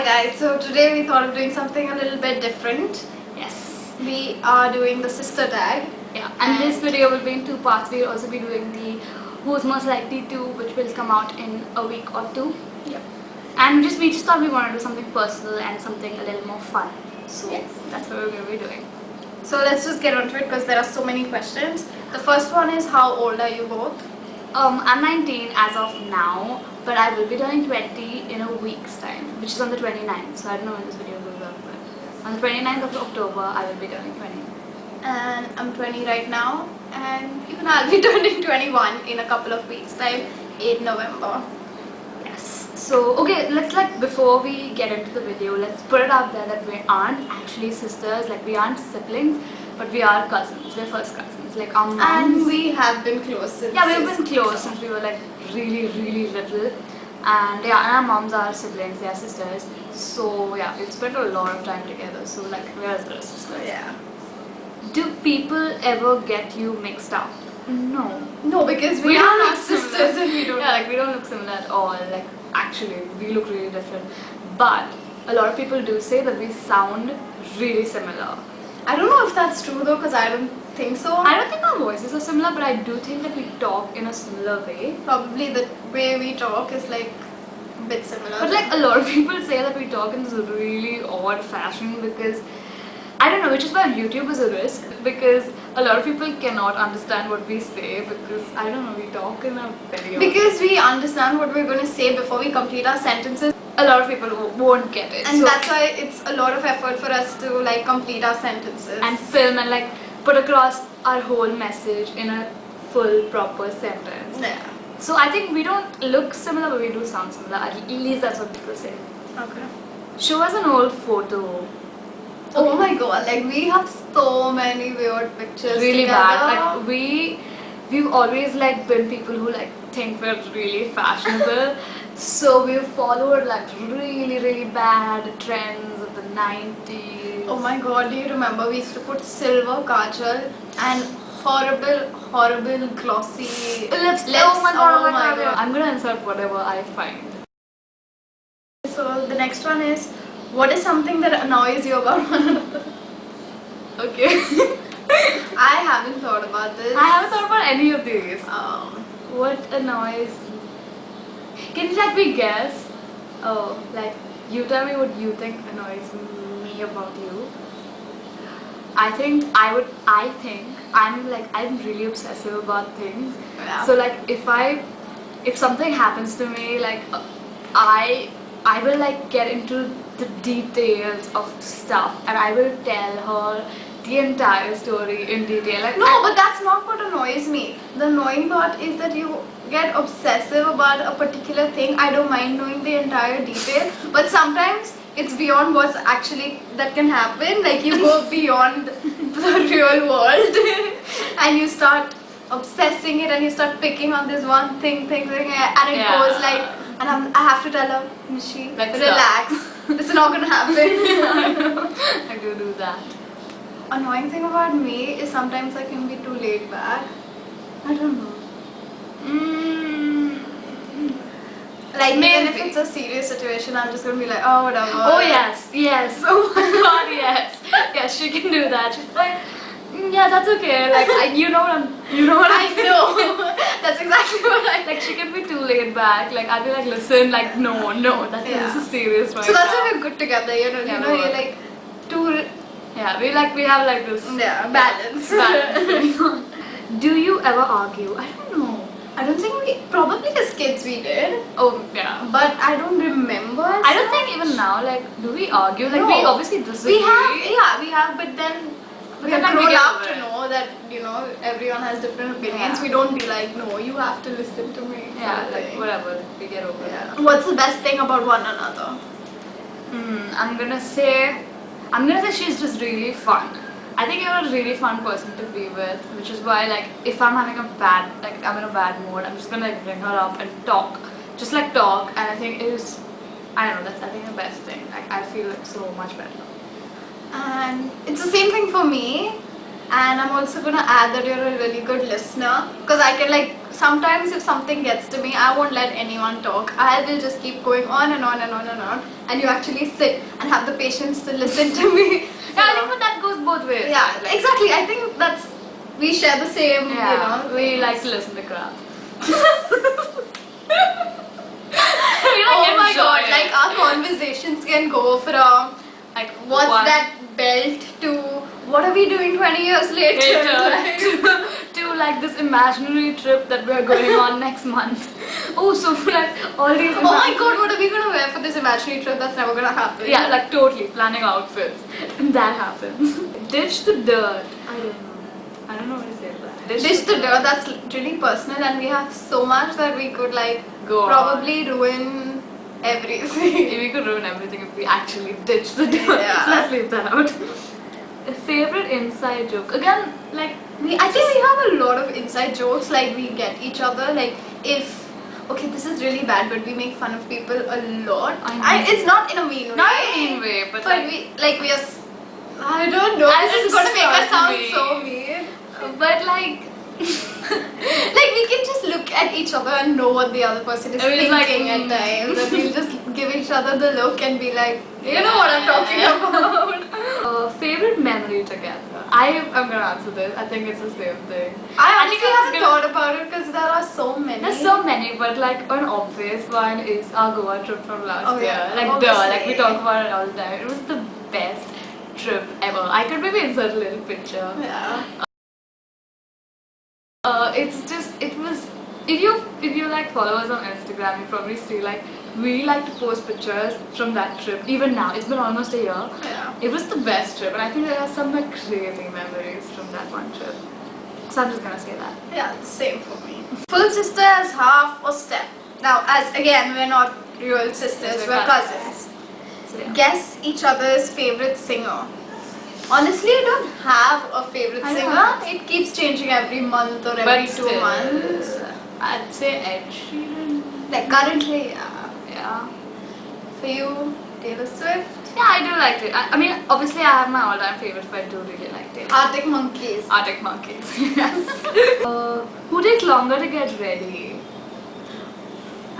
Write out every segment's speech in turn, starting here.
Hi guys, so today we thought of doing something a little bit different. Yes. We are doing the sister tag. Yeah. And this video will be in two parts. We'll also be doing the who's most likely to, which will come out in a week or two. Yep. And we just thought we wanted to do something personal and something a little more fun. So Yes. that's what we're going to be doing. So let's just get onto it because there are so many questions. The first one is, how old are you both? I'm 19 as of now, but I will be turning 20 in a week's time, which is on the 29th. So I don't know when this video goes up, but on the 29th of October, I will be turning 20. And I'm 20 right now, and even I'll be turning 21 in a couple of weeks time, 8 November. Yes. So okay, before we get into the video, let's put it out there that we aren't actually sisters, like we aren't siblings, but we are cousins. We're first cousins. Like our moms. And we have been close since. Yeah, we've been close since we were like really little. And yeah, and our moms are siblings, they are sisters. So yeah, we've spent a lot of time together. So like we're as good as sisters. Yeah. Do people ever get you mixed up? No. No, because we are not sisters and we don't. Yeah, like we don't look similar at all. Like actually, we look really different. But a lot of people do say that we sound really similar. I don't know if that's true though, because I don't think so. I don't think our voices are similar, but I do think that we talk in a similar way. Probably the way we talk is like a bit similar. But like a lot of people say that we talk in this really odd fashion because I don't know, which is why YouTube is a risk, because a lot of people cannot understand what we say because I don't know, we talk in a very odd. Because we understand what we're going to say before we complete our sentences. A lot of people won't get it. And so that's why it's a lot of effort for us to like complete our sentences. and film and like put across our whole message in a full proper sentence. Yeah. So I think we don't look similar, but we do sound similar. At least that's what people say. Okay. Show us an old photo. Oh my god, like we have so many weird pictures Really together. bad. Like we've always like been people who like think we're really fashionable. So we've followed like really bad trends of the 90s. Oh my god, do you remember we used to put silver kajal and horrible glossy lips. Oh my god. I'm gonna insert whatever I find. So the next one is, what is something that annoys you about one another? Okay. I haven't thought about this. I haven't thought about any of these. Um, What annoys? Can you let me guess? Oh, like you tell me what you think annoys me about you. I think I'm really obsessive about things. Yeah. So like if something happens to me, like I will like get into the details of stuff and I will tell her the entire story in detail. Like no, but that's not what annoys me. The annoying part is that you get obsessive about a particular thing. I don't mind knowing the entire detail, but sometimes it's beyond what's actually that can happen. Like you go beyond the real world and you start obsessing it and you start picking on this one thing and it Yeah. goes like, and I have to tell her, Mishi, Like, relax. This is not gonna happen. I do that. Annoying thing about me is sometimes I can be too laid back. I don't know. Like even if Maybe. it's a serious situation, I'm just gonna be like, oh whatever. Oh yes. Oh my god, yes, she can do that. She's like, yeah, that's okay. Like you know what I know. That's exactly what I like. She can be too laid back. Like I'd be like, listen, like no, this is serious right So that's now. why we're good together. Yeah, You're like too. Yeah, we have like this Balance. balance. Do you ever argue? I don't know. I don't think probably as kids we did, Oh yeah. but I don't remember. I don't think even now, like, do we argue? Like, No. we obviously disagree. we have, but then we then, have like, we grown get up over to it. know that everyone has different opinions. Yeah. We don't be like, no, you have to listen to me. Yeah, sort of like thing. whatever. We get over it. Yeah. What's the best thing about one another? I'm gonna say she's just really fun. I think you're a really fun person to be with, which is why like if I'm having I'm in a bad mood, I'm just gonna like bring her up and talk, and I think it is, I don't know, that's I think the best thing. Like I feel like so much better. And it's the same thing for me. And I'm also gonna add that you're a really good listener, because I can like sometimes if something gets to me, I won't let anyone talk. I will just keep going on and on and on and on, and you actually sit and have the patience to listen to me. Yeah, I think but that goes both ways. Yeah, Like, exactly. I think that's we share the same. yeah, You know, we things. like to listen to crap. Oh my god! it. Like our conversations can go from Like what's one that belt to what are we doing 20 years later? later to like this imaginary trip that we're going on next month. Oh, so like all these. Oh my god! What are we gonna wear for this imaginary trip? That's never gonna happen. Yeah, like totally planning outfits. And that happens. Ditch the dirt. I don't know what to say about that. Dish the dirt. That's really personal, and we have so much that we could like Go on. probably ruin everything. We could ruin everything if we actually ditch the dirt. Yeah. So let's leave that out. A favorite inside joke. Again, like I think we have a lot of inside jokes. Like we get each other. Like if okay, this is really bad, but we make fun of people a lot. I know. And it's not in a mean way. not in a mean way, but like, we are. I don't know. I This is just gonna make us sound me. so mean. but like Like we can just look at each other and know what the other person is I mean, thinking like, at times, and we'll just give each other the look and be like, you know what I'm talking about. favorite memory together. I'm gonna answer this. I think it's the same thing. I think honestly I was haven't gonna- thought about it because there are so many. There's so many, but like an obvious one is our Goa trip from last Oh, year. yeah, Like like we obviously. talk about it all the time. It was the best trip ever. I could maybe insert a little picture. Yeah. It's just it was if you like follow us on Instagram, you probably see like we like to post pictures from that trip. Even now, it's been almost a year. Yeah. It was the best trip, and I think there are some like crazy memories from that one trip. So I'm just gonna say that. Yeah, same for me. Full sister as half or step. Now, as again, we're not real sisters, we're cousins. So yeah. Guess each other's favorite singer. Honestly, I don't have a favorite I singer. don't. It keeps changing every month or every But 2 still, months. I'd say Ed Sheeran. Like currently, yeah. Yeah. For you, Taylor Swift, Yeah, I do like it. I mean, obviously I have my all-time favorites, but I do really like Taylor. Arctic Monkeys. Arctic Monkeys. Yes. Who takes longer to get ready?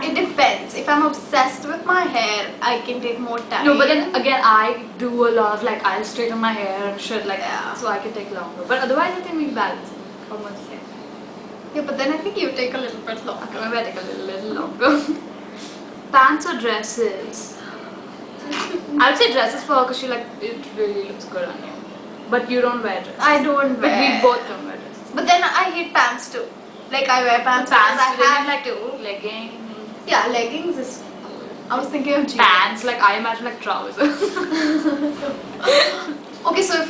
It depends. If I'm obsessed with my hair, I can take more time. No, but then again, I do a lot of like I'll straighten my hair and shit like Yeah. so I can take longer. But otherwise, I think we balance it. Almost the same. Yeah, but then I think you take a little bit longer. Okay, maybe I take a little longer. Pants or dresses? I would say dresses for her because she like it really looks good on you. But you don't wear dresses. I don't But wear. we both don't wear dresses. But then I hate pants too. Like I wear pants because I then have like to. leggings. Yeah, leggings is cool. I was thinking of jeans. Pants, like I imagine like trousers. Okay, so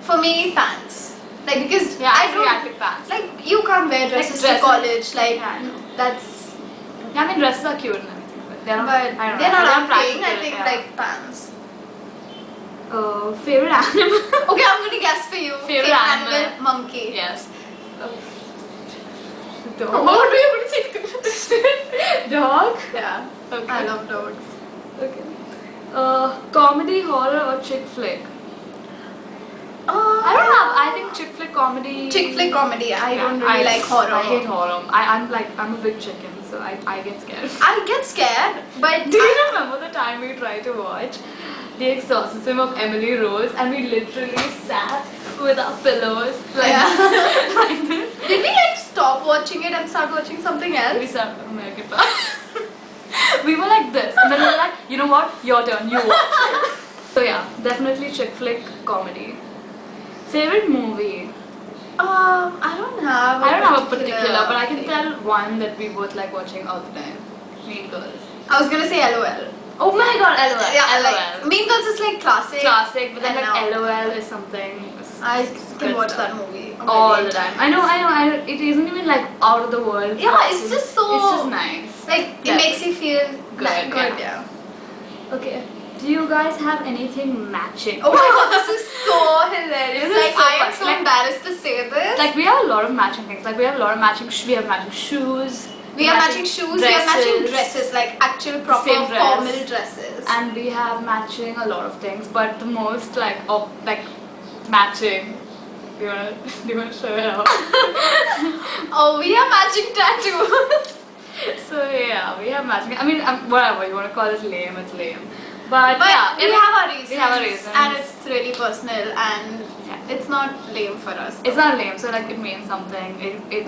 for me, pants. Like because Yeah, I don't. I pick pants. Like you can't wear dresses to dresses. college. Like Yeah, I know. that's. Yeah, I mean dresses are cute and everything, but they're not. But I don't they're know. not they're our thing. I practical, think yeah. like pants. Favorite animal? Okay, I'm gonna guess for you. Favorite animal? Monkey. Yes. Oh, Dog. what were you gonna say? Dog. Yeah. Okay. I love dogs. Okay. Comedy, horror, or chick flick? I don't have. I think chick flick comedy. Chick flick comedy. I Yeah, don't really like horror. I hate horror. I'm a big chicken, so I get scared. I get scared, but Do you remember the time we tried to watch The Exorcism of Emily Rose and we literally sat with our pillows like, Yeah. like this? did we like stop watching it and start watching something We else? sat American Pie. We were like this and then we were like, you know what? Your turn, you watch. So yeah, definitely chick flick comedy. Favorite movie? I don't have. I don't have a particular, but I can tell one that we both like watching all the time. Mean Girls. I was gonna say LOL. Oh my god, LOL. Yeah, LOL. like Mean Girls is like classic. Classic, but then And like now- LOL is something. I good can watch stuff. that movie All the time. I know. It isn't even like out of the world. Yeah, it's just so- It's just nice. Like it Yeah. makes you feel Good, like, good. yeah. Yeah. Okay. Do you guys have anything matching? Oh my god, this is so hilarious. This is Like so I am funny. so Like- embarrassed to say this. Like we have a lot of matching things. Like we have a lot of matching. We have matching shoes. we have matching shoes. We have matching dresses, like actual proper Same dress. formal dresses. And we have matching a lot of things. But the most like of like matching. Do you wanna show it out? Oh, we have matching tattoos. So yeah, we have matching. I mean, whatever you want to call it, lame. It's lame. But yeah, we have our reasons. We have our reasons. And it's really personal and Yeah. it's not lame for us. It's not lame, so like it means something.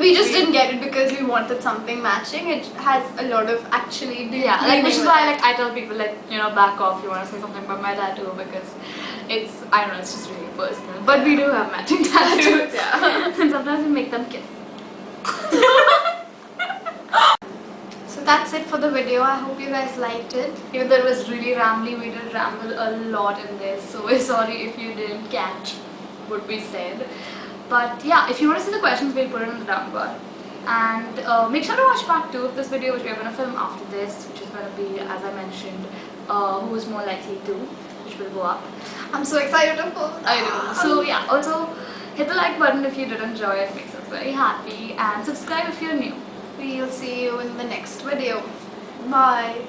We just didn't get it because we wanted something matching. It has a lot of actually Yeah, like meaning which is with why it. like I tell people like, you know, back off, you want to say something about my tattoo, because it's, I don't know, it's just really personal. But we do have matching tattoos. Yeah. And sometimes we make them kiss. So that's it for the video. I hope you guys liked it. Even though it was really rambly, we did ramble a lot in this, so we're sorry if you didn't catch what we said. But yeah, if you want to see the questions, we'll put it in the down bar. And make sure to watch part 2 of this video, which we're going to film after this, which is going to be, as I mentioned, who is more likely to, which will go up. I'm so excited to post. I know. So yeah, also hit the like button if you did enjoy it, makes us very happy, and subscribe if you're new. We'll see you in the next video. Bye.